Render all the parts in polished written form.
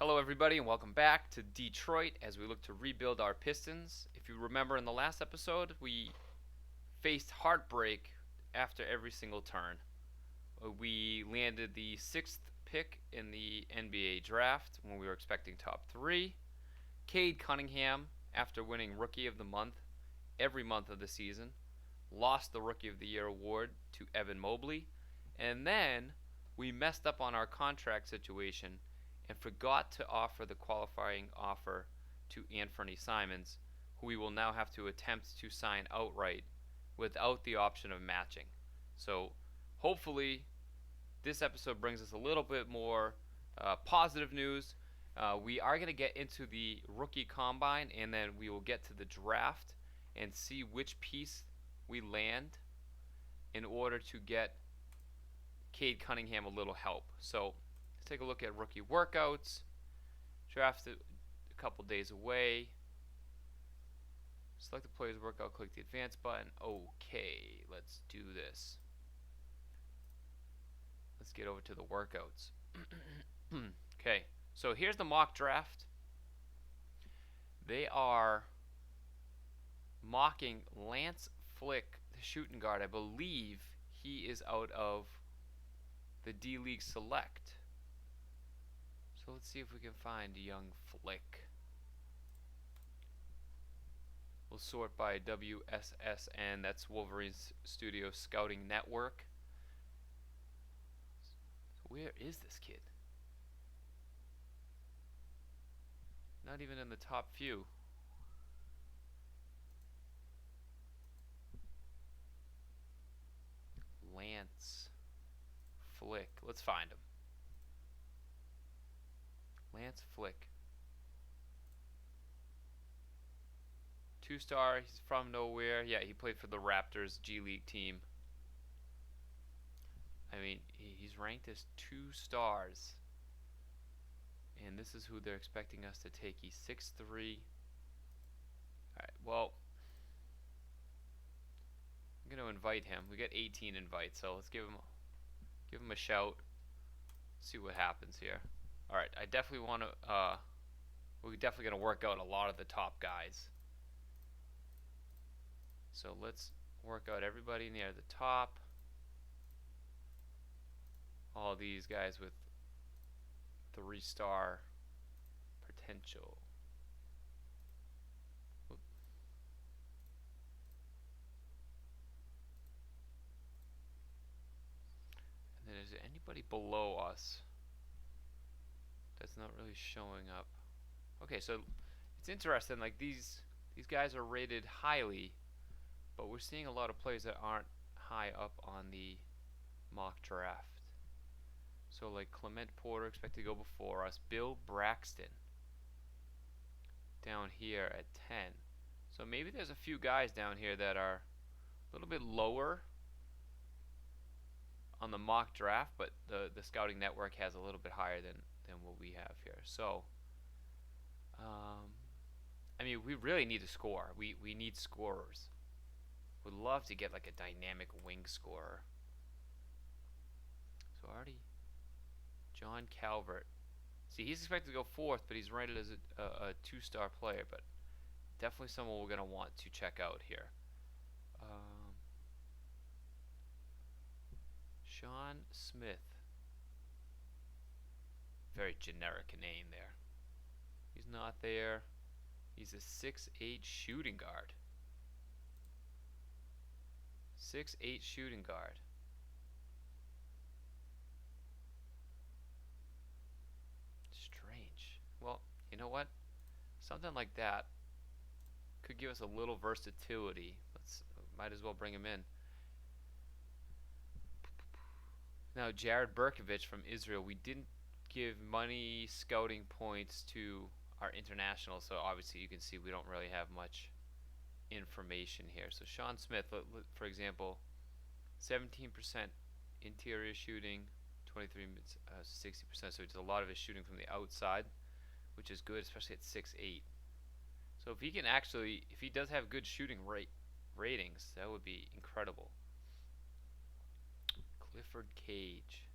Hello, everybody, and welcome back to Detroit as we look to rebuild our Pistons. If you remember in the last episode, we faced heartbreak after every single turn. We landed the sixth pick in the NBA draft when we were expecting top three. Cade Cunningham, after winning Rookie of the Month every month of the season, lost the Rookie of the Year award to Evan Mobley. And then we messed up on our contract situation and forgot to offer the qualifying offer to Anthony Simons, who we will now have to attempt to sign outright without the option of matching. So hopefully this episode brings us a little bit more positive news. We are going to get into the rookie combine, and then we will get to the draft and see which piece we land in order to get Cade Cunningham a little help. So let's take a look at rookie workouts. Draft a couple days away. Select the player's workout, click the advance button. Okay, let's do this. Let's get over to the workouts. Okay, so here's the mock draft. They are mocking Lance Flick, the shooting guard. I believe he is out of the D-League Select. So let's see if we can find young Flick. We'll sort by WSSN, that's Wolverine's Studio Scouting Network. So where is this kid? Not even in the top few. Lance Flick. Let's find him. Lance Flick. 2-star. He's from nowhere. Yeah, he played for the Raptors G League team. I mean, he's ranked as 2 stars. And this is who they're expecting us to take. He's 6'3". Alright, well, I'm going to invite him. We got 18 invites, so let's give him a shout. See what happens here. Alright, I definitely want to, we're definitely going to work out a lot of the top guys. So let's work out everybody near the top. All these guys with 3-star potential. And then is there anybody below us that's not really showing up? Okay, so it's interesting, like these guys are rated highly, but we're seeing a lot of players that aren't high up on the mock draft. So like Clement Porter expected to go before us. Bill Braxton down here at 10. So maybe there's a few guys down here that are a little bit lower on the mock draft, but the scouting network has a little bit higher than what we have here. So I mean, we really need to score. We need scorers. Would love to get like a dynamic wing scorer. So already John Calvert. See, he's expected to go 4th, but he's rated as a 2-star player, but definitely someone we're going to want to check out here. Sean Smith. Very generic name there. He's not there. He's a 6'8" shooting guard. 6'8" shooting guard. Strange. Well, you know what? Something like that could give us a little versatility. Might as well bring him in. Now, Jared Berkovich from Israel. We didn't give money scouting points to our international, so obviously you can see we don't really have much information here. So Sean Smith, for example, 17% interior shooting, 23 60%. So it's a lot of his shooting from the outside, which is good, especially at 6'8". So if he can actually, if he does have good shooting ratings, that would be incredible. Clifford Cage,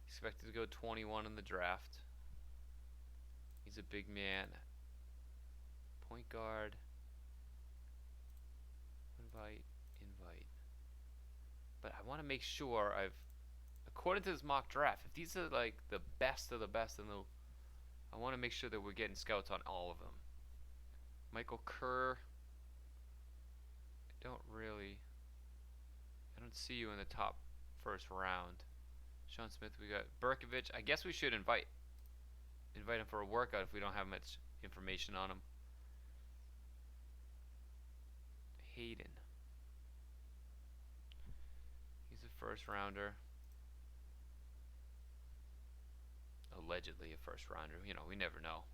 expected to go 21 in the draft. He's a big man. Point guard. Invite. But I want to make sure according to this mock draft, if these are like the best of the best I want to make sure that we're getting scouts on all of them. Michael Kerr. I don't see you in the top first round. Sean Smith, we got Berkovich. I guess we should invite him for a workout if we don't have much information on him. Hayden. He's a first rounder. Allegedly a first rounder. You know, we never know.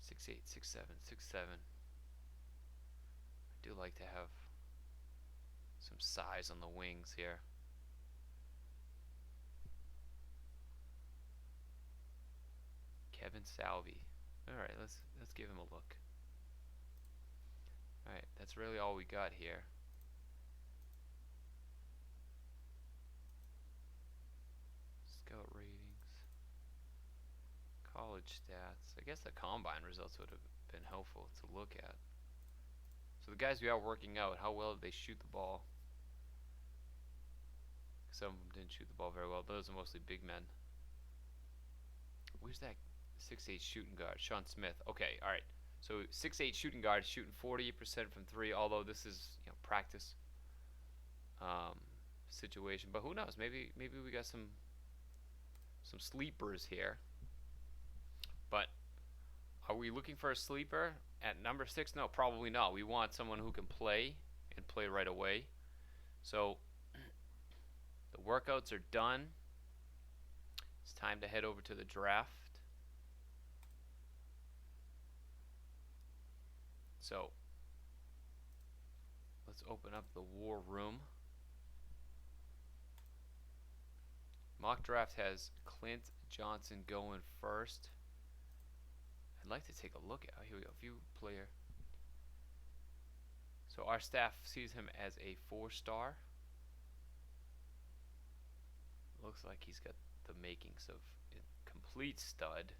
Six 6'8", 6'7", 6'7". I do like to have some size on the wings here. Kevin Salvey. All right, let's give him a look. All right, that's really all we got here. Scout ratings, college stats. I guess the combine results would have been helpful to look at. So the guys we are working out, how well did they shoot the ball? Some of them didn't shoot the ball very well. Those are mostly big men. Where's that 6'8" shooting guard? Sean Smith. Okay, all right. So 6'8" shooting guard shooting 48% from three. Although this is practice situation, but who knows? Maybe we got some sleepers here. But are we looking for a sleeper at number 6? No, probably not. We want someone who can play and play right away. So the workouts are done. It's time to head over to the draft. So let's open up the war room. Mock draft has Clint Johnson going first. I'd like to take a look at. Here we go. View player. So our staff sees him as a 4-star. Looks like he's got the makings of a complete stud.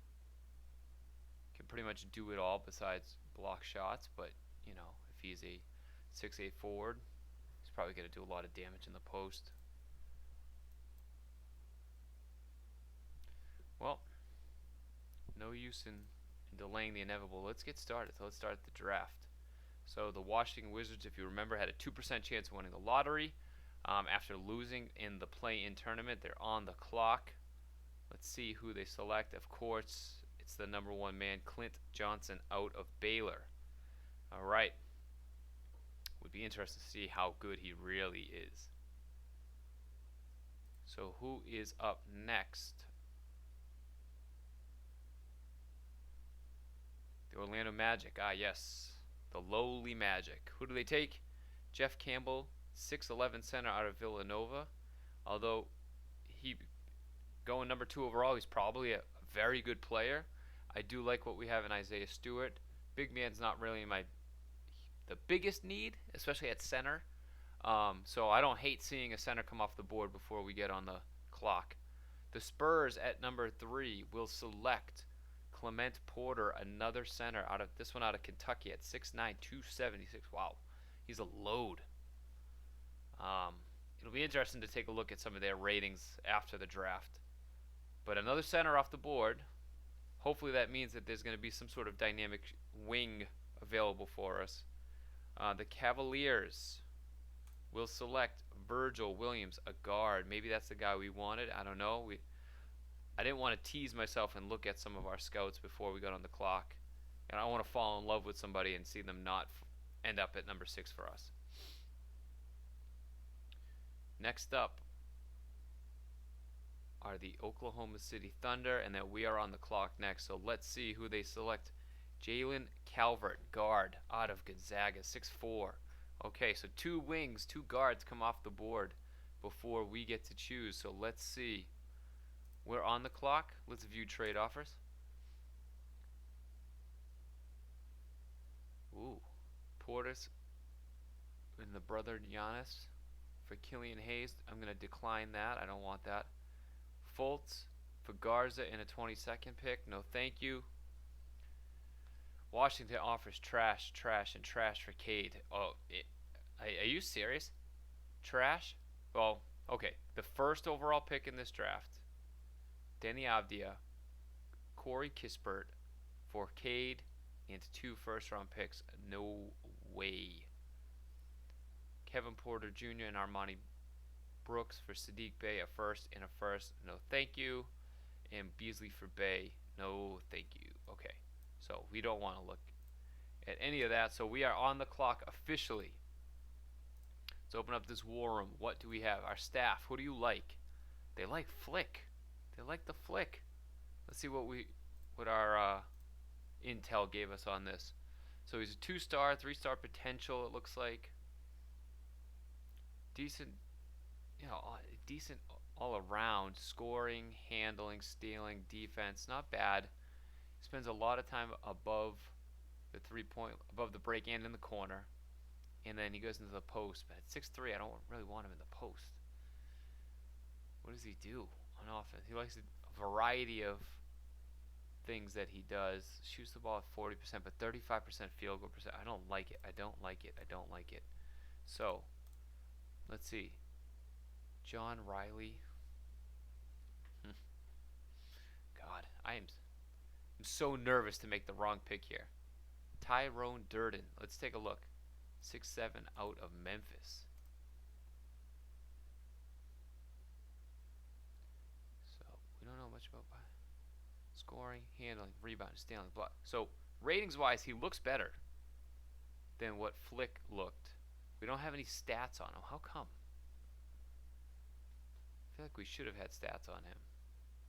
Can pretty much do it all besides block shots, but if he's a 6'8" forward, he's probably going to do a lot of damage in the post. Well, no use in delaying the inevitable. Let's get started. So let's start the draft. So the Washington Wizards, if you remember, had a 2% chance of winning the lottery. After losing in the play-in tournament, they're on the clock. Let's see who they select. Of course, it's the number 1 man, Clint Johnson, out of Baylor. All right. Would be interesting to see how good he really is. So who is up next? The Orlando Magic. Ah, yes. The lowly Magic. Who do they take? Jeff Campbell, 6'11" center out of Villanova. Although he going number 2 overall, he's probably a very good player. I do like what we have in Isaiah Stewart. Big man's not really the biggest need, especially at center. So I don't hate seeing a center come off the board before we get on the clock. The Spurs at number 3 will select Clement Porter, another center out of Kentucky at 6'9", 276. Wow, he's a load. It'll be interesting to take a look at some of their ratings after the draft. But another center off the board. Hopefully that means that there's going to be some sort of dynamic wing available for us. The Cavaliers will select Virgil Williams, a guard. Maybe that's the guy we wanted. I don't know. I didn't want to tease myself and look at some of our scouts before we got on the clock. And I don't want to fall in love with somebody and see them not end up at number 6 for us. Next up are the Oklahoma City Thunder, and then we are on the clock next. So let's see who they select. Jalen Calvert, guard, out of Gonzaga, 6'4". Okay, so 2 wings, 2 guards come off the board before we get to choose. So let's see. We're on the clock. Let's view trade offers. Ooh, Portis and the brother Giannis for Killian Hayes. I'm going to decline that. I don't want that. Fultz for Garza in a 22nd pick. No, thank you. Washington offers trash, trash, and trash for Cade. Oh, are you serious? Trash? Well, okay. The first overall pick in this draft, Denny Avdia, Corey Kispert for Cade, and 2 first-round picks. No way. Kevin Porter Jr. and Armani Brooks for Sadiq Bey, a first and a first. No, thank you. And Beasley for Bey. No, thank you. Okay. So we don't want to look at any of that. So we are on the clock officially. Let's open up this war room. What do we have? Our staff. Who do you like? They like Flick. They like the Flick. Let's see what our intel gave us on this. So he's a 2-star, 3-star potential. It looks like decent, decent all around. Scoring, handling, stealing, defense. Not bad. Spends a lot of time above the 3-point, above the break and in the corner. And then he goes into the post. But at 6'3", I don't really want him in the post. What does he do on offense? He likes a variety of things that he does. Shoots the ball at 40%, but 35% field goal percent. I don't like it. I don't like it. I don't like it. So, let's see. John Riley. God, I'm so nervous to make the wrong pick here. Tyrone Durden. Let's take a look. 6'7" out of Memphis. So we don't know much about scoring, handling, rebounding, stealing, block. So ratings wise, he looks better than what Flick looked. We don't have any stats on him. How come? I feel like we should have had stats on him.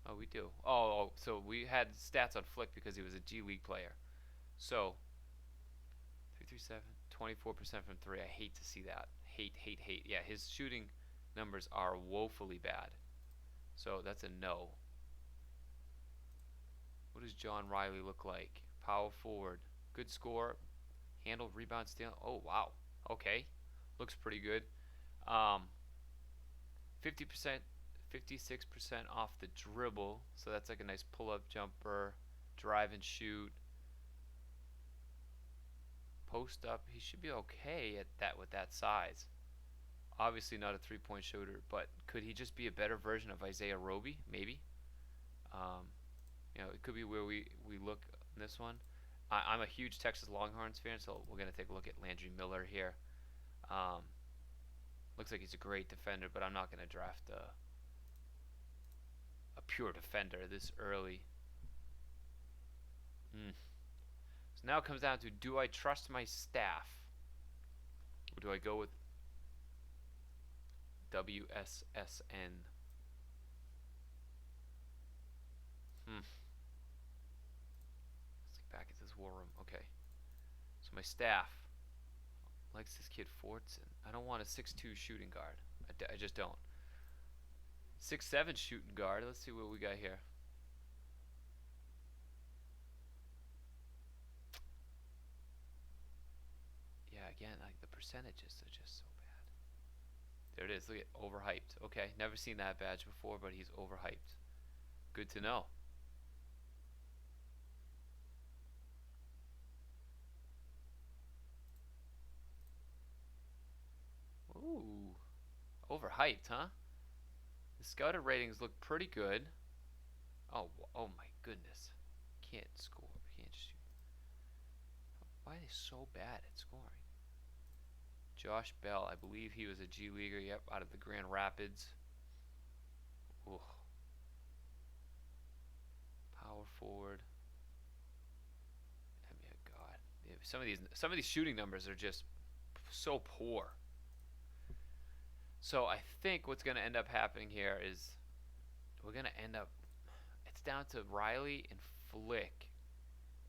Oh, we do. Oh, so we had stats on Flick because he was a G League player. So 337, 24% from 3. I hate to see that. Hate. Yeah, his shooting numbers are woefully bad. So that's a no. What does John Riley look like? Power forward. Good score. Handle, rebound, steal. Oh, wow. Okay. Looks pretty good. 50%, 56% off the dribble. So that's like a nice pull-up jumper. Drive and shoot. Post up. He should be okay at that with that size. Obviously not a 3-point shooter, but could he just be a better version of Isaiah Roby? Maybe. It could be where we look in this one. I'm a huge Texas Longhorns fan, so we're going to take a look at Landry Miller here. Looks like he's a great defender, but I'm not going to draft a pure defender this early. So now it comes down to, do I trust my staff? Or do I go with WSSN? Let's get back at this war room. Okay. So my staff likes this kid Fordston. I don't want a 6'2" shooting guard. I just don't. 6'7" shooting guard. Let's see what we got here. Yeah, again, like the percentages are just so bad. There it is. Look at overhyped. Okay, never seen that badge before, but he's overhyped. Good to know. Ooh, overhyped, huh? The scouted ratings look pretty good. Oh my goodness. Can't score. Can't shoot. Why are they so bad at scoring? Josh Bell, I believe he was a G Leaguer. Yep, out of the Grand Rapids. Ooh. Power forward. I mean, God, some of these shooting numbers are just so poor. So I think what's going to end up happening here is we're going to end up, it's down to Riley and Flick.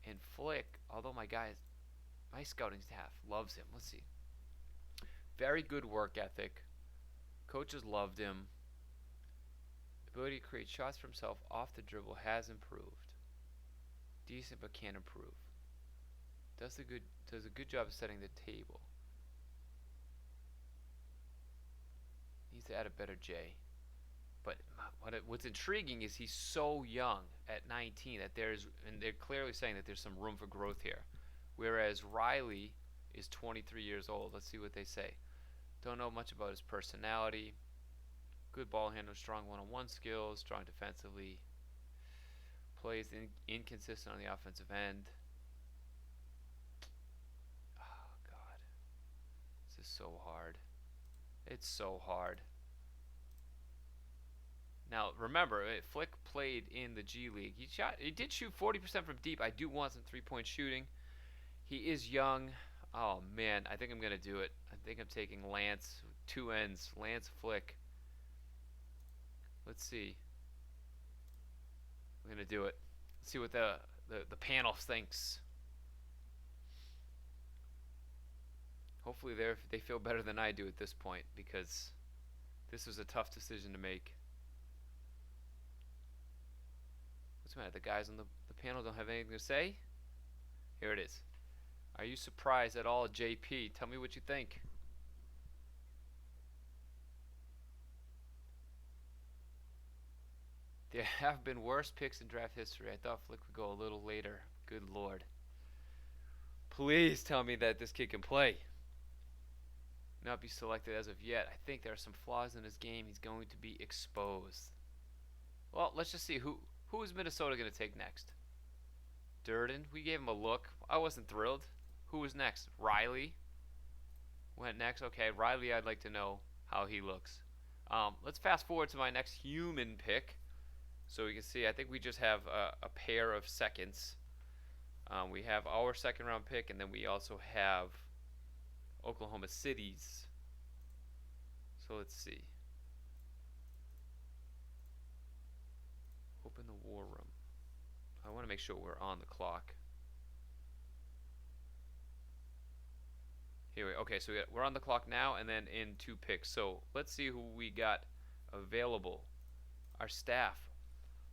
And Flick, although my scouting staff loves him. Let's see. Very good work ethic. Coaches loved him. Ability to create shots for himself off the dribble has improved. Decent but can improve. Does a good job of setting the table. Needs to add a better J. But what's intriguing is he's so young at 19 that and they're clearly saying that there's some room for growth here. Whereas Riley is 23 years old. Let's see what they say. Don't know much about his personality. Good ball handler, strong one-on-one skills, strong defensively. Plays inconsistent on the offensive end. Oh, God. This is so hard. It's so hard. Now, remember, Flick played in the G League. He did shoot 40% from deep. I do want some three-point shooting. He is young. Oh, man, I think I'm going to do it. I think I'm taking Lance, 2 ends. Lance Flick. Let's see. I'm going to do it. Let's see what the panel thinks. Hopefully they feel better than I do at this point, because this was a tough decision to make. What's the matter? The guys on the panel don't have anything to say? Here it is. Are you surprised at all, JP? Tell me what you think. There have been worse picks in draft history. I thought Flick would go a little later. Good Lord. Please tell me that this kid can play. Not be selected as of yet. I think there are some flaws in his game. He's going to be exposed. Well, let's just see. Who is Minnesota going to take next? Durden. We gave him a look. I wasn't thrilled. Who was next? Riley went next. Okay, Riley, I'd like to know how he looks. Let's fast forward to my next human pick. So we can see, I think we just have a pair of seconds. We have our second round pick, and then we also have Oklahoma City's. So let's see. Open the war room. I want to make sure we're on the clock. Here we okay, so we're on the clock now, and then in 2 picks. So let's see who we got available. Our staff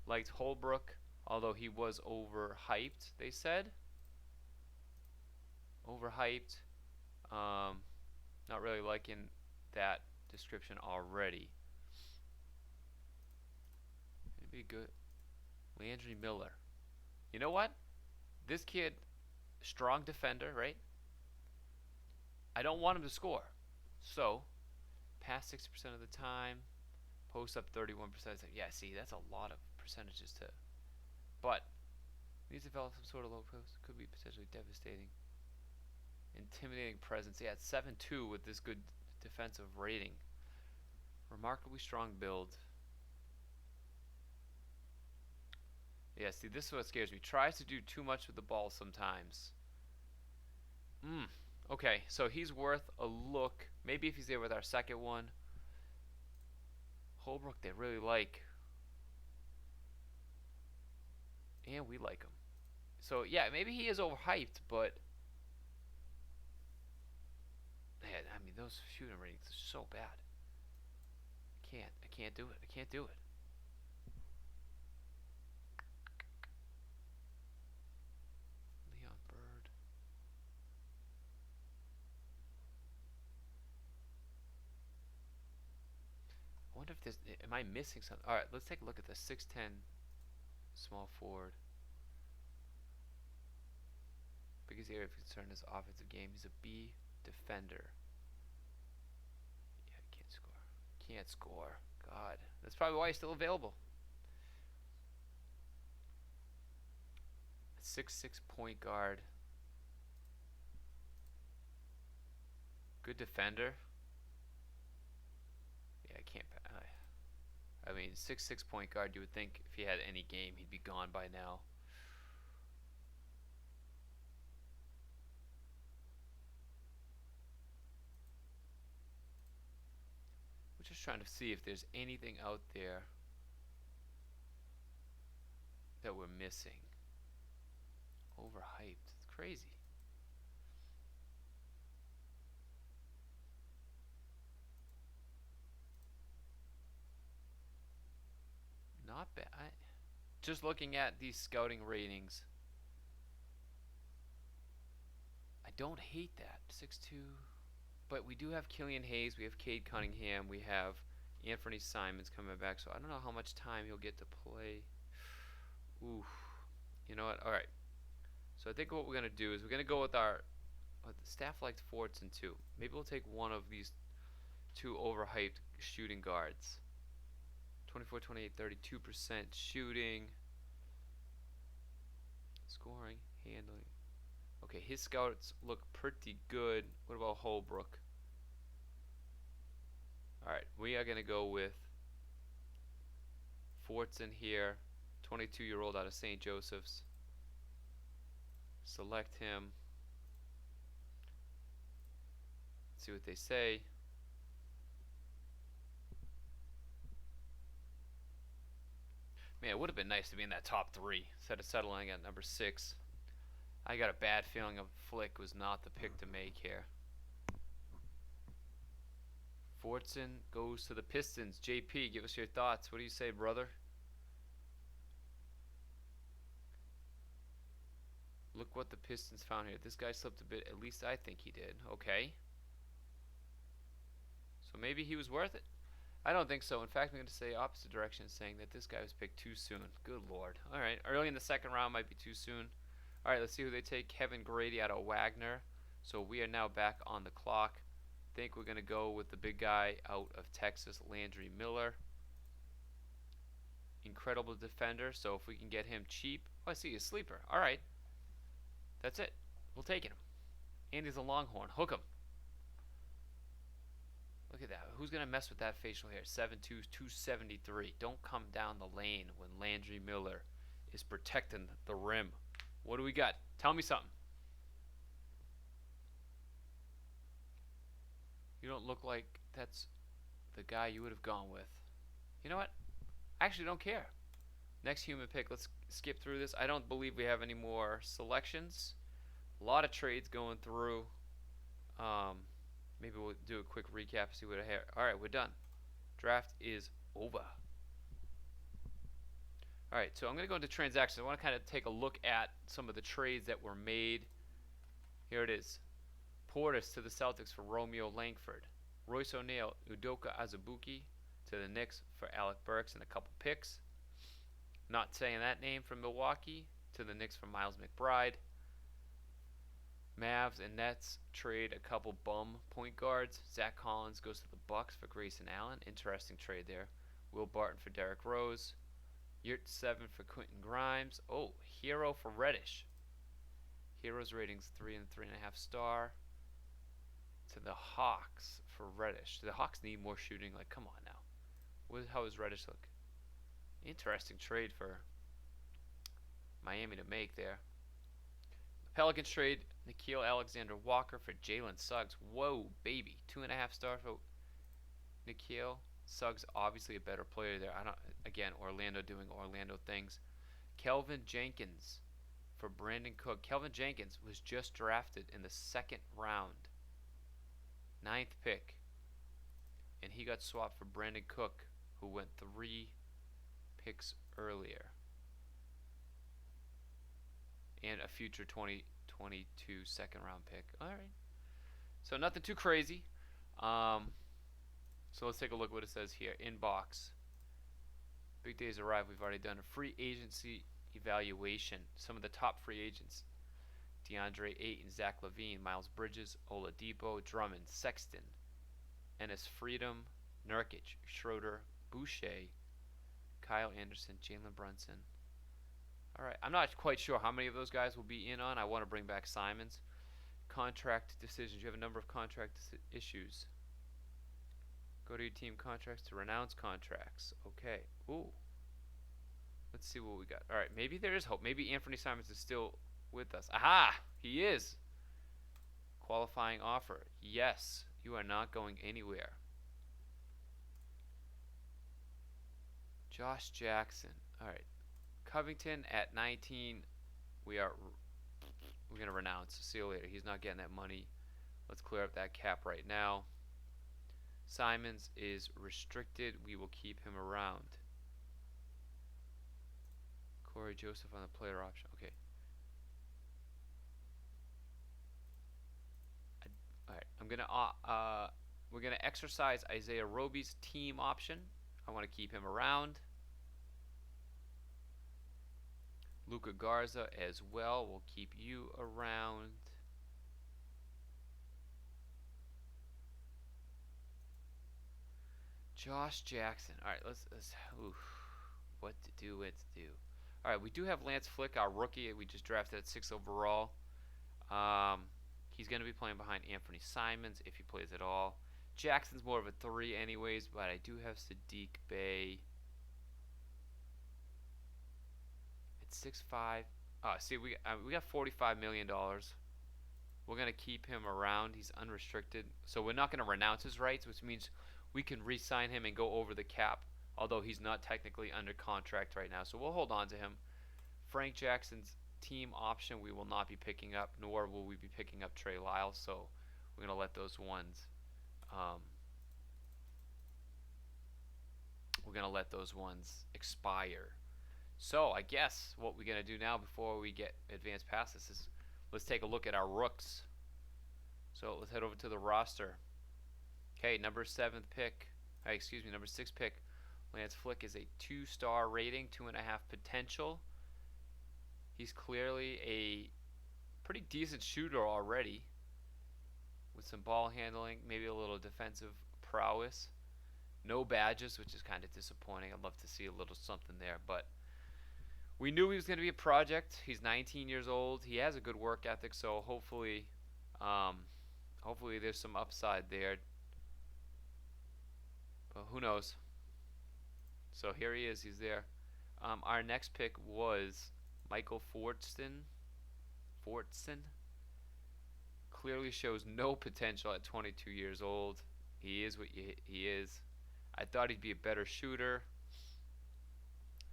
liked Holbrook, although he was overhyped, they said. Overhyped. Not really liking that description already. It'd be good. Landry Miller. You know what? This kid, strong defender, right? I don't want him to score. So, pass 60% of the time, post up 31%. Yeah, see, that's a lot of percentages to. But, needs to develop some sort of low post. Could be potentially devastating. Intimidating presence. Yeah, it's 7-2 with this good defensive rating. Remarkably strong build. Yeah, see, this is what scares me. Tries to do too much with the ball sometimes. Okay, so he's worth a look. Maybe if he's there with our second one. Holbrook, they really like. And we like him. So, yeah, maybe he is overhyped, but man, I mean, those shooting ratings are so bad. I can't do it. I can't do it. Leon Bird. I wonder if this. Am I missing something? All right, let's take a look at the 6'10" small forward. Biggest area of concern is offensive game. He's a B defender. Yeah, can't score. Can't score. God, that's probably why he's still available. 6'6" point guard. Good defender. Yeah, I can't. I mean, 6'6" point guard. You would think if he had any game, he'd be gone by now. We're just trying to see if there's anything out there that we're missing. Overhyped. It's crazy. Not bad. Just looking at these scouting ratings, I don't hate that. 6'2". But we do have Killian Hayes. We have Cade Cunningham. We have Anthony Simons coming back, so I don't know how much time he'll get to play. Ooh, you know what? All right. So I think what we're gonna do is we're gonna go with our. The staff liked Fordston too. Maybe we'll take one of these two overhyped shooting guards. 24, 28, 32% shooting, scoring, handling. Okay, his scouts look pretty good. What about Holbrook? Alright, we are going to go with Fordston here, 22-year-old out of St. Joseph's. Select him. See what they say. Man, it would have been nice to be in that top 3 instead of settling at number 6. I got a bad feeling of Flick was not the pick to make here. Fordston goes to the Pistons. JP, give us your thoughts. What do you say, brother? Look what the Pistons found here. This guy slipped a bit. At least I think he did. Okay. So maybe he was worth it? I don't think so. In fact, I'm going to say opposite direction, saying that this guy was picked too soon. Good lord. All right. Early in the second round might be too soon. All right, let's see who they take. Kevin Grady out of Wagner. So we are now back on the clock. I think we're going to go with the big guy out of Texas, Landry Miller. Incredible defender. So if we can get him cheap. Oh, I see a sleeper. All right. That's it. We'll take him. And he's a Longhorn. Hook him. Look at that. Who's going to mess with that facial hair? 7'2", 273. Don't come down the lane when Landry Miller is protecting the rim. What do we got? Tell me something. You don't look like that's the guy you would have gone with. You know what? I actually don't care. Next human pick. Let's skip through this. I don't believe we have any more selections. A lot of trades going through. Maybe we'll do a quick recap, see what I have. Alright, we're done. Draft is over. Alright, so I'm going to go into transactions. I want to kind of take a look at some of the trades that were made. Here it is. Portis to the Celtics for Romeo Langford. Royce O'Neal, Udoka Azubuike to the Knicks for Alec Burks and a couple picks. Not saying that name, from Milwaukee to the Knicks for Miles McBride. Mavs and Nets trade a couple bum point guards. Zach Collins goes to the Bucks for Grayson Allen. Interesting trade there. Will Barton for Derrick Rose. Yurt 7 for Quentin Grimes. Oh, Hero for Reddish. Hero's ratings 3 and 3.5 star. To the Hawks for Reddish. The Hawks need more shooting. Like, come on now. How does Reddish look? Interesting trade for Miami to make there. Pelicans trade Nickeil Alexander-Walker for Jalen Suggs. Whoa, baby. 2.5 star for Nickeil. Suggs obviously a better player there. Again, Orlando doing Orlando things. Kelvin Jenkins for Brandon Cook. Kelvin Jenkins was just drafted in the second round. 9th pick. And he got swapped for Brandon Cook, who went 3 picks earlier. And a future 2022 second round pick. Alright. So nothing too crazy. So let's take a look at what it says here. Inbox. Big days arrive. We've already done a free agency evaluation. Some of the top free agents. DeAndre Ayton, Zach LaVine, Miles Bridges, Oladipo, Drummond, Sexton, Enes Freedom, Nurkic, Schroeder, Boucher, Kyle Anderson, Jalen Brunson. Alright, I'm not quite sure how many of those guys will be in on. I want to bring back Simons. Contract decisions. You have a number of contract issues. Go to your team contracts to renounce contracts. Okay. Ooh. Let's see what we got. Alright, maybe there is hope. Maybe Anthony Simons is still with us. Aha! He is. Qualifying offer. Yes. You are not going anywhere. Josh Jackson. Alright. Covington at 19. We're going to renounce. See you later. He's not getting that money. Let's clear up that cap right now. Simons is restricted. We will keep him around. Corey Joseph on the player option. Okay. Alright. I'm going to We're going to exercise Isaiah Roby's team option. I want to keep him around. Luca Garza as well. We'll keep you around. Josh Jackson. All right, let's what to do, All right, we do have Lance Flick, our rookie. We just drafted at 6 overall. He's going to be playing behind Anthony Simons if he plays at all. Jackson's more of a 3 anyways, but I do have Sadiq Bey at 6'5". See, we got $45 million. We're going to keep him around. He's unrestricted. So we're not going to renounce his rights, which means we can re-sign him and go over the cap, although he's not technically under contract right now. So we'll hold on to him. Frank Jackson's team option we will not be picking up, nor will we be picking up Trey Lyles. So we're going to let those ones expire. So I guess what we're going to do now before we get advanced past this is let's take a look at our rooks. So let's head over to the roster. Okay, number 6 pick, Lance Flick is a 2-star rating, 2.5 potential. He's clearly a pretty decent shooter already, with some ball handling, maybe a little defensive prowess. No badges, which is kind of disappointing. I'd love to see a little something there, but we knew he was going to be a project. He's 19 years old. He has a good work ethic, so hopefully there's some upside there. But who knows? So here he is. He's there. Our next pick was Michael Fordston. Clearly shows no potential at 22 years old. He is what he is. I thought he'd be a better shooter.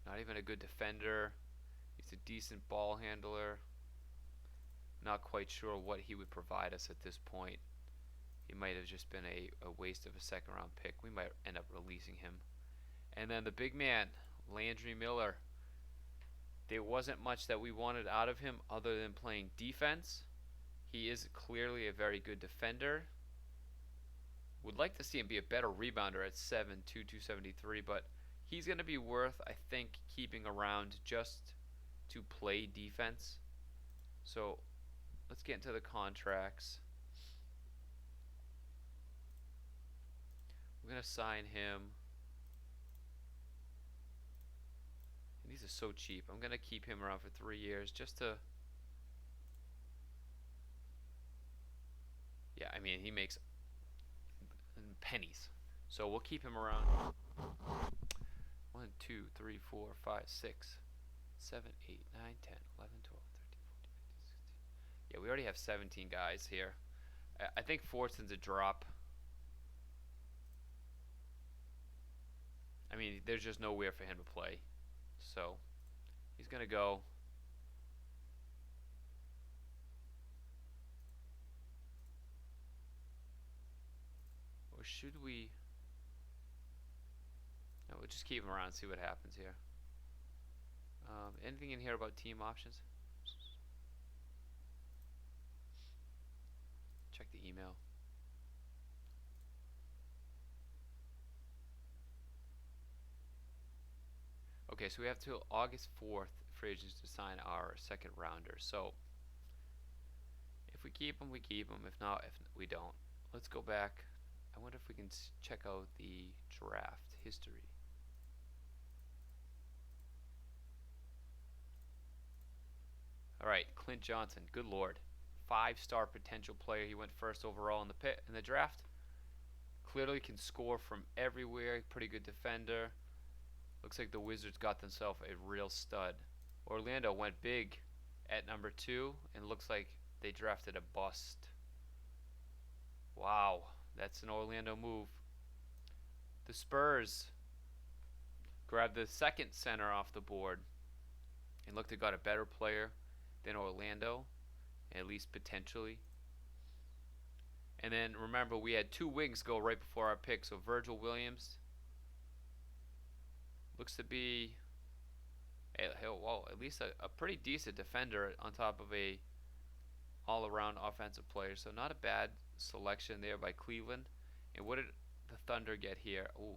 Not even a good defender. He's a decent ball handler. Not quite sure what he would provide us at this point. He might have just been a waste of a second-round pick. We might end up releasing him. And then the big man, Landry Miller. There wasn't much that we wanted out of him other than playing defense. He is clearly a very good defender. Would like to see him be a better rebounder at 7'2", 273, but he's going to be worth, I think, keeping around just to play defense. So let's get into the contracts. We're going to sign him. And these are so cheap. I'm going to keep him around for 3 years just to... Yeah, I mean, he makes pennies. So we'll keep him around. 1, 2, 3, 4, 5, 6, 7, 8, 9, 10, 11, 12, 13, 14, 15, 16. Yeah, we already have 17 guys here. I think Fordston's a drop. I mean, there's just nowhere for him to play. So he's going to go. Or should we? No, we'll just keep him around and see what happens here. Anything in here about team options? Check the email. Okay, so we have till August 4th for agents to sign our second rounder. So if we keep them, we keep them. If not, if we don't. Let's go back. I wonder if we can check out the draft history. All right, Clint Johnson. Good lord, 5-star potential player. He went first overall in the draft. Clearly can score from everywhere. Pretty good defender. Looks like the Wizards got themselves a real stud. Orlando went big at number 2, and looks like they drafted a bust. Wow, that's an Orlando move. The Spurs grabbed the second center off the board and looked to got a better player than Orlando, at least potentially. And then remember, we had 2 wings go right before our pick. So Virgil Williams looks to be at least a pretty decent defender on top of a all-around offensive player. So not a bad selection there by Cleveland. And what did the Thunder get here? Ooh,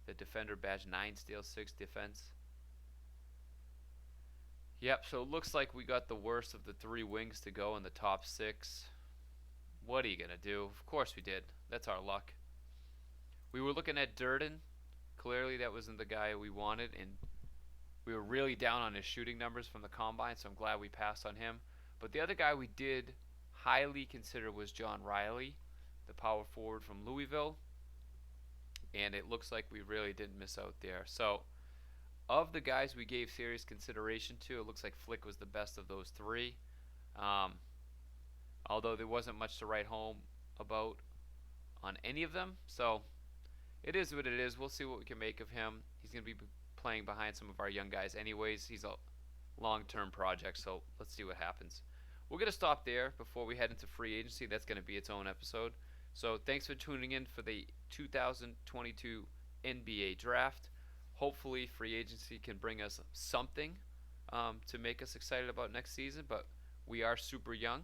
the defender badge 9 steals, 6 defense. Yep, so it looks like we got the worst of the 3 wings to go in the top 6. What are you going to do? Of course we did. That's our luck. We were looking at Durden. Clearly that wasn't the guy we wanted, and we were really down on his shooting numbers from the combine, so I'm glad we passed on him. But the other guy we did highly consider was John Riley, the power forward from Louisville. And it looks like we really didn't miss out there. So, of the guys we gave serious consideration to, it looks like Flick was the best of those 3. Um, although there wasn't much to write home about on any of them. So, it is what it is. We'll see what we can make of him. He's going to be playing behind some of our young guys anyways. He's a long-term project, so let's see what happens. We're going to stop there before we head into free agency. That's going to be its own episode. So thanks for tuning in for the 2022 NBA Draft. Hopefully free agency can bring us something to make us excited about next season, but we are super young,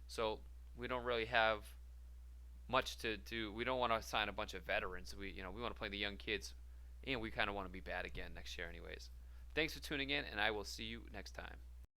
so we don't really have much to do. We don't want to sign a bunch of veterans. We want to play the young kids, and we kind of want to be bad again next year anyways. Thanks for tuning in, and I will see you next time.